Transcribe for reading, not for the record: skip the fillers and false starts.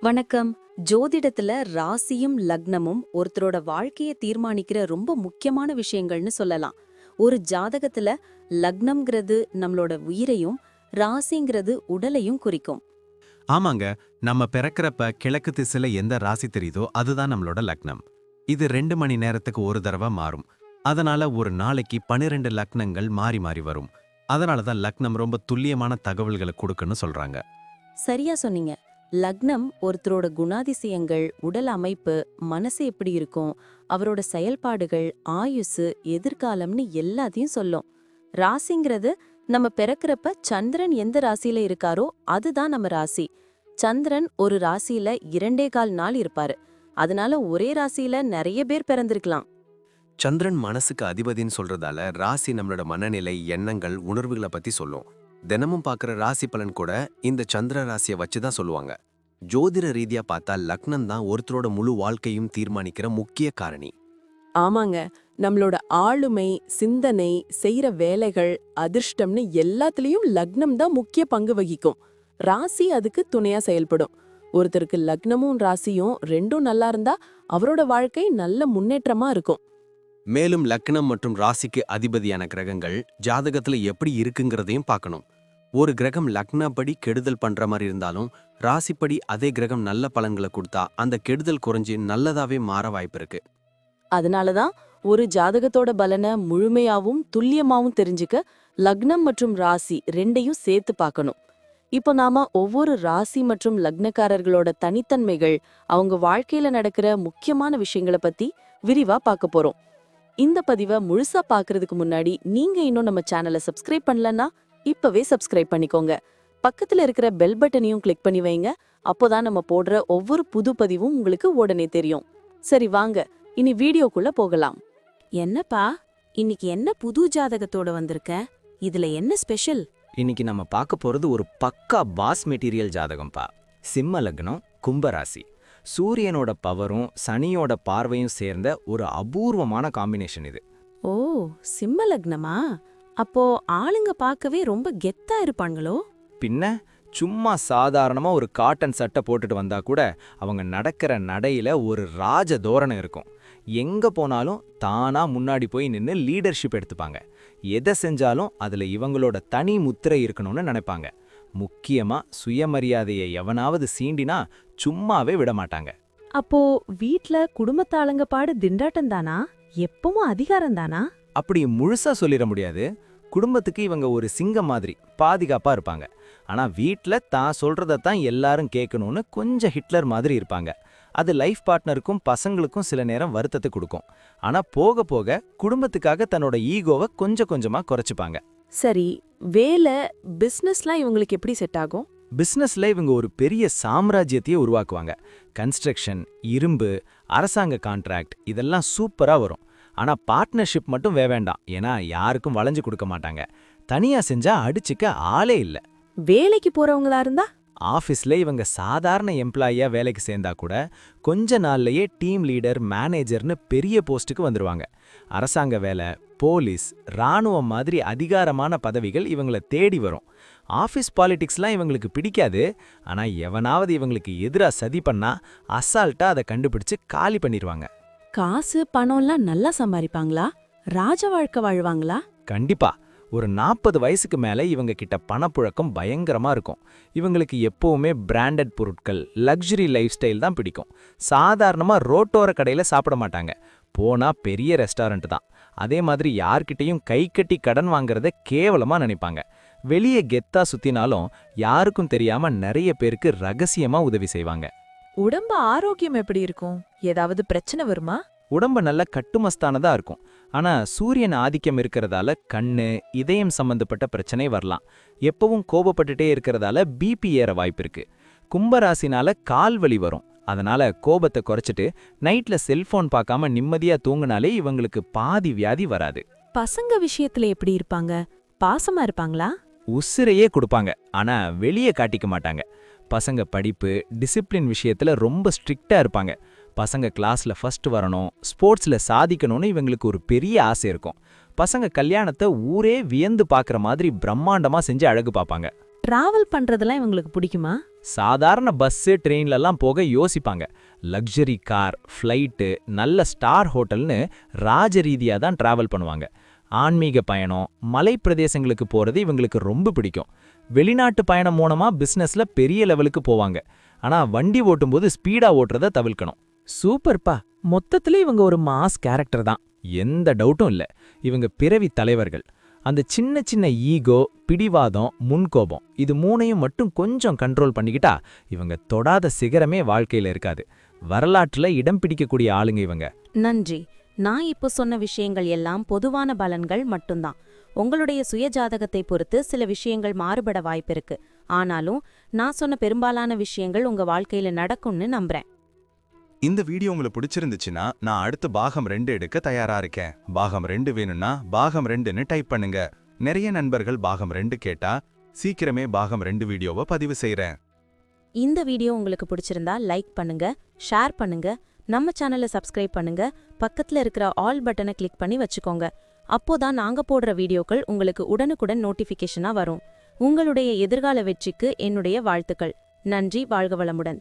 வணக்கம். ஜோதிடத்துல ராசியும் லக்னமும் ஒருத்தரோட வாழ்க்கைய தீர்மானிக்கிற ரொம்ப முக்கியமான விஷயங்கள்னு சொல்லலாம். ஒரு ஜாதகத்துல லக்னம்ங்கிறது நம்மளோட உயிரையும், ராசிங்கிறது உடலையும் குறிக்கும். ஆமாங்க. நம்ம பிறக்கறப்ப கிழக்கு திசையில எந்த ராசி தெரியுதோ அதுதான் நம்மளோட லக்னம். இது 2 மணி நேரத்துக்கு ஒரு தடவை மாறும். அதனால ஒரு நாளைக்கு 12 லக்னங்கள் மாறி மாறி வரும். அதனால தான் லக்னம் ரொம்ப துல்லியமான தகவல்களை கொடுக்குன்னு சொல்றாங்க. சரியா சொன்னீங்க. லக்னம் ஒருத்தரோட குணாதிசயங்கள், உடல் அமைப்பு, மனசு எப்படி இருக்கும், அவரோட செயல்பாடுகள், ஆயுசு, எதிர்காலம்னு எல்லாத்தையும் சொல்லும். ராசிங்கிறது நம்ம பிறக்கறப்ப சந்திரன் எந்த ராசியில இருக்காரோ அதுதான் நம்ம ராசி. சந்திரன் ஒரு ராசியில 2.25 நாள் இருப்பாரு. அதனால ஒரே ராசியில நிறைய பேர் பிறந்திருக்கலாம். சந்திரன் மனசுக்கு அதிபதின்னு சொல்றதால ராசி நம்மளோட மனநிலை, எண்ணங்கள், உணர்வுகளை பத்தி சொல்லும். தினமும் பார்க்குற ராசி பலன் கூட இந்த சந்திர ராசியை வச்சு தான் சொல்லுவாங்க. ஜோதிட ரீதியா பார்த்தா லக்னம் தான் ஒருத்தரோட முழு வாழ்க்கையும் தீர்மானிக்கிற முக்கிய காரணி. ஆமாங்க. நம்மளோட ஆளுமை, சிந்தனை, செய்யற வேலைகள், அதிர்ஷ்டம்னு எல்லாத்துலயும் லக்னம் தான் முக்கிய பங்கு வகிக்கும். ராசி அதுக்கு துணையா செயல்படும். ஒருத்தருக்கு லக்னமும் ராசியும் ரெண்டும் நல்லா இருந்தா அவரோட வாழ்க்கை நல்ல முன்னேற்றமா இருக்கும். மேலும் லக்னம் மற்றும் ராசிக்கு அதிபதியான கிரகங்கள் ஜாதகத்துல எப்படி இருக்குங்கிறதையும் பார்க்கணும். ஒரு கிரகம் லக்னப்படி கெடுதல் பண்ற மாதிரி இருந்தாலும் ராசிப்படி அதே கிரகம் நல்ல பலன்களை கொடுத்தா அந்த கெடுதல் குறைஞ்சு நல்லதாவே மாற வாய்ப்பு இருக்கு. அதனாலதான் ஒரு ஜாதகத்தோட பலனை முழுமையாவும் துல்லியமாவும் தெரிஞ்சுக்க லக்னம் மற்றும் ராசி ரெண்டையும் சேர்த்து பார்க்கணும். இப்போ நாம ஒவ்வொரு ராசி மற்றும் லக்னக்காரர்களோட தனித்தன்மைகள், அவங்க வாழ்க்கையில நடக்கிற முக்கியமான விஷயங்களை பத்தி விரிவா பார்க்க போறோம். இந்த பதிவை முழுசா பார்க்கறதுக்கு முன்னாடி நீங்க இன்னும் நம்ம சேனலை சப்ஸ்கிரைப் பண்ணலன்னா இப்பவே சப்ஸ்கிரைப் பண்ணிக்கோங்க. பக்கத்துல இருக்கிற பெல் பட்டனையும் கிளிக் பண்ணி வைங்க. அப்போதான் நம்ம போடுற ஒவ்வொரு புது பதிவும் உங்களுக்கு உடனே தெரியும். சரி வாங்க, இனி வீடியோக்குள்ள போகலாம். என்னப்பா, இன்னைக்கு என்ன புது ஜாதகத்தோட வந்திருக்க? இதுல என்ன ஸ்பெஷல்? இன்னைக்கு நம்ம பார்க்க போறது ஒரு பக்கா பாஸ் மெட்டீரியல் ஜாதகம்பா. சிம்ம லக்னம், கும்பராசி. சூரியனோட பவரும் சனியோட பார்வையும் சேர்ந்த ஒரு அபூர்வமான காம்பினேஷன் இது. ஓ, சிம்ம லக்னமா? அப்போ ஆளுங்க பார்க்கவே ரொம்ப கெத்தா இருப்பாங்களோ? பின்ன சும்மா சாதாரணமா ஒரு காட்டன் சட்டை போட்டுட்டு வந்தா கூட அவங்க நடக்கிற நடையில ஒரு ராஜ தோரணை இருக்கும். எங்க போனாலும் தானா முன்னாடி போய் நின்று லீடர்ஷிப் எடுத்துப்பாங்க. எதை செஞ்சாலும் அதுல இவங்களோட தனி முத்திரை இருக்கணும்னு நினைப்பாங்க. முக்கியமா சுயமரியாதையை எவனாவது சீண்டினா சும்மாவே விட மாட்டாங்க. அப்போ வீட்ல குடும்பத்தாளுங்க பாடு திண்டாட்டம் தானா? எப்பவும் அதிகாரம் தானா? அப்படி முழுசா சொல்லிட முடியாது. குடும்பத்துக்கு இவங்க ஒரு சிங்கம் மாதிரி பாதுகாப்பா இருப்பாங்க. ஆனா வீட்ல தான் சொல்றதான் எல்லாரும் கேட்கணும்னு கொஞ்சம் ஹிட்லர் மாதிரி இருப்பாங்க. அது லைஃப் பார்ட்னருக்கும் பசங்களுக்கும் சில நேரம் வருத்தத்தை கொடுக்கும். ஆனா போக போக குடும்பத்துக்காக தன்னோட ஈகோவை கொஞ்சம் கொஞ்சமா குறைச்சுப்பாங்க. சரி, வேலை, பிசினஸ்லாம் இவங்களுக்கு எப்படி செட் ஆகும்? பிசினஸ்ல இவங்க ஒரு பெரிய சாம்ராஜ்யத்தையே உருவாக்குவாங்க. கன்ஸ்ட்ரக்ஷன், இரும்பு, அரசாங்க கான்ட்ராக்ட் இதெல்லாம் சூப்பரா வரும். ஆனா பார்ட்னர்ஷிப் மட்டும் வேண்டாம். ஏன்னா யாருக்கும் வளைஞ்சு கொடுக்க மாட்டாங்க. தனியா செஞ்சா அடிச்சுக்க ஆளே இல்ல. வேலைக்கு போறவங்களா இருந்தா? ஆஃபீஸ்ல இவங்க சாதாரண எம்ப்ளாயியா வேலைக்கு சேர்ந்தா கூட கொஞ்ச நாள்லயே டீம் லீடர், மேனேஜர்னு பெரிய போஸ்ட்டுக்கு வந்துருவாங்க. அரசாங்க வேலை, போலீஸ், ராணுவம் மாதிரி அதிகாரமான பதவிகள் இவங்கள தேடி வரும். ஆஃபீஸ் பாலிடிக்ஸ்லாம் இவங்களுக்கு பிடிக்காது. ஆனா எவனாவது இவங்களுக்கு எதிரா சதி பண்ணா அசால்ட்டா அதை கண்டுபிடிச்சு காலி பண்ணிடுவாங்க. காசு பணம்லாம் நல்லா சம்பாதிப்பாங்களா? ராஜ வாழ்க்கை வாழ்வாங்களா? கண்டிப்பா. ஒரு 40 வயசுக்கு மேல இவங்க கிட்ட பணப்புழக்கம் பயங்கரமா இருக்கும். இவங்களுக்கு எப்பவுமே பிராண்டட் பொருட்கள், லக்ஸுரி லைஃப் ஸ்டைல் தான் பிடிக்கும். சாதாரணமா ரோட்டோர கடையில சாப்பிட மாட்டாங்க. போனா பெரிய ரெஸ்டாரண்ட் தான். அதே மாதிரி யார்கிட்டையும் கை கட்டி கடன் வாங்குறத கேவலமா நினைப்பாங்க. வெளியே கெத்தா சுத்தினாலும் யாருக்கும் தெரியாம நிறைய பேருக்கு ரகசியமா உதவி செய்வாங்க. உடம்பு ஆரோக்கியம் எப்படி இருக்கும்? ஏதாவது பிரச்சனை வருமா? உடம்பு நல்ல கட்டுமஸ்தானதா இருக்கும். ஆனா சூரியன் ஆதிக்கம் இருக்கிறதால கண்ணு, இதயம் சம்பந்தப்பட்ட பிரச்சனை வரலாம். எப்பவும் கோபப்பட்டுட்டே இருக்கிறதால பிபி ஏற வாய்ப்பு இருக்கு. கும்பராசினால கால் வலி வரும். அதனால கோபத்தை குறைச்சிட்டு நைட்ல செல்போன் பார்க்காம நிம்மதியா தூங்குனாலே இவங்களுக்கு பாதி வியாதி வராது. பசங்க விஷயத்துல எப்படி இருப்பாங்க? பாசமா இருப்பாங்களா? உசிரையே கொடுப்பாங்க. ஆனா வெளியே காட்டிக்க மாட்டாங்க. பசங்க படிப்பு, டிசிப்ளின் விஷயத்துல ரொம்ப ஸ்ட்ரிக்டா இருப்பாங்க. பசங்க கிளாஸ்ல ஃபர்ஸ்ட் வரணும், ஸ்போர்ட்ஸ்ல சாதிக்கணும்னு இவங்களுக்கு ஒரு பெரிய ஆசை இருக்கும். பசங்க கல்யாணத்தை ஊரே வியந்து பார்க்குற மாதிரி பிரம்மாண்டமா செஞ்சு அழகு பார்ப்பாங்க. டிராவல் பண்றதெல்லாம் இவங்களுக்கு பிடிக்குமா? சாதாரண பஸ்ஸு ட்ரெயின்லலாம் போக யோசிப்பாங்க. லக்ஸரி கார், ஃப்ளைட்டு, நல்ல ஸ்டார் ஹோட்டல்னு ராஜரீதியாக தான் டிராவல் பண்ணுவாங்க. ஆன்மீக பயணம், மலை பிரதேசங்களுக்கு போறது இவங்களுக்கு ரொம்ப பிடிக்கும். வெளிநாட்டு பயணம் மூலமா பிசினஸ்ல பெரிய லெவலுக்கு போவாங்க. ஆனா வண்டி ஓட்டும்போது ஸ்பீடா ஓட்டுறத தவிர்க்கணும். சூப்பர்ப்பா. மொத்தத்துல இவங்க ஒரு மாஸ் கேரக்டர் தான். எந்த டவுட்டும் இல்ல. இவங்க பிறவி தலைவர்கள். அந்த சின்ன சின்ன ஈகோ, பிடிவாதம், முன்கோபம் இது மூணையும் மட்டும் கொஞ்சம் கண்ட்ரோல் பண்ணிக்கிட்டா இவங்க தொடாத சிகரமே வாழ்க்கையில இருக்காது. வரலாற்றுல இடம் பிடிக்கக்கூடிய ஆளுங்க இவங்க. நன்றி. நான் இப்போ சொன்ன விஷயங்கள் எல்லாம் பொதுவான பலன்கள் மட்டும்தான். உங்களுடைய சுயஜாதகத்தை பொறுத்து சில விஷயங்கள் மாறுபட வாய்ப்பிருக்கு. ஆனாலும் நான் சொன்ன பெரும்பாலான விஷயங்கள் உங்க வாழ்க்கையில நடக்கும்னு நம்புறேன். இந்த வீடியோ உங்களுக்கு பிடிச்சிருந்துச்சுன்னா நான் அடுத்து பாகம் 2 எடுக்க தயாரா இருக்கேன். பாகம் 2 வேணும்னா பாகம் 2ன்னு டைப் பண்ணுங்க. நிறைய நண்பர்கள் பாகம் 2 கேட்டா சீக்கிரமே பாகம் 2 வீடியோவை பதிவு செய்றேன். இந்த வீடியோ உங்களுக்கு பிடிச்சிருந்தா லைக் பண்ணுங்க, ஷேர் பண்ணுங்க, நம்ம சேனலை சப்ஸ்கிரைப் பண்ணுங்க, பக்கத்துல இருக்கிற ஆல் பட்டனை கிளிக் பண்ணி வச்சுக்கோங்க. அப்போதான் நாங்க போடுற வீடியோக்கள் உங்களுக்கு உடனுக்குடன் நோட்டிஃபிகேஷனா வரும். உங்களுடைய எதிர்கால வெற்றிக்கு என்னுடைய வாழ்த்துக்கள். நன்றி. வாழ்க வளமுடன்.